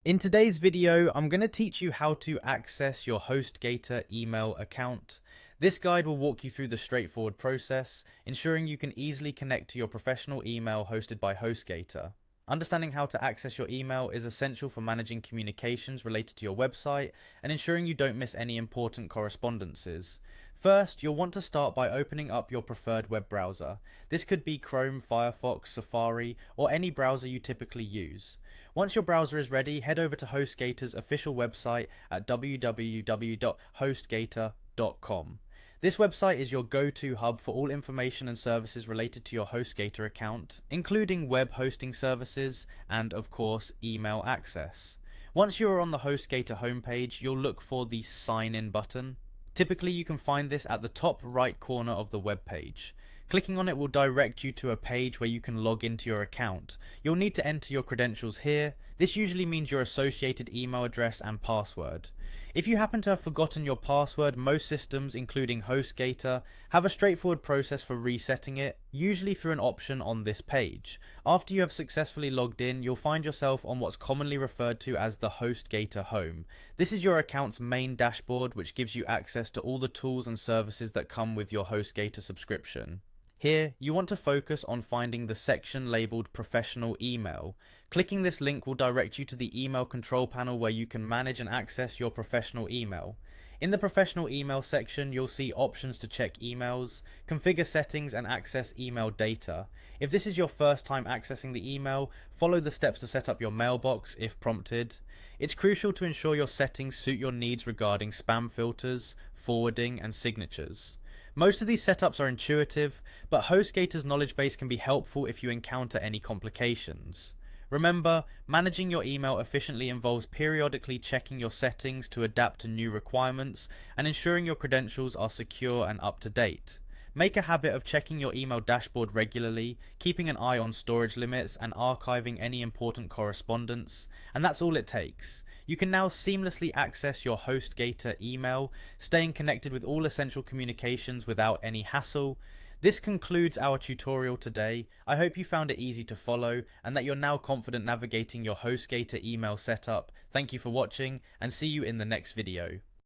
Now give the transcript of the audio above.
In today's video, I'm going to teach you how to access your Hostgator email account. This guide will walk you through the straightforward process, ensuring you can easily connect to your professional email hosted by Hostgator. Understanding how to access your email is essential for managing communications related to your website and ensuring you don't miss any important correspondences. First, you'll want to start by opening up your preferred web browser. This could be Chrome, Firefox, Safari, or any browser you typically use. Once your browser is ready, head over to HostGator's official website at www.hostgator.com. This website is your go-to hub for all information and services related to your HostGator account, including web hosting services and, of course, email access. Once you are on the HostGator homepage, you'll look for the Sign In button. Typically, you can find this at the top right corner of the web page. Clicking on it will direct you to a page where you can log into your account. You'll need to enter your credentials here. This usually means your associated email address and password. If you happen to have forgotten your password, most systems, including HostGator, have a straightforward process for resetting it, usually through an option on this page. After you have successfully logged in, you'll find yourself on what's commonly referred to as the HostGator home. This is your account's main dashboard, which gives you access to all the tools and services that come with your HostGator subscription. Here, you want to focus on finding the section labeled Professional Email. Clicking this link will direct you to the email control panel where you can manage and access your professional email. In the Professional Email section, you'll see options to check emails, configure settings, and access email data. If this is your first time accessing the email, follow the steps to set up your mailbox if prompted. It's crucial to ensure your settings suit your needs regarding spam filters, forwarding, and signatures. Most of these setups are intuitive, but HostGator's knowledge base can be helpful if you encounter any complications. Remember, managing your email efficiently involves periodically checking your settings to adapt to new requirements and ensuring your credentials are secure and up to date. Make a habit of checking your email dashboard regularly, keeping an eye on storage limits and archiving any important correspondence, and that's all it takes. You can now seamlessly access your HostGator email, staying connected with all essential communications without any hassle. This concludes our tutorial today. I hope you found it easy to follow and that you're now confident navigating your HostGator email setup. Thank you for watching and see you in the next video.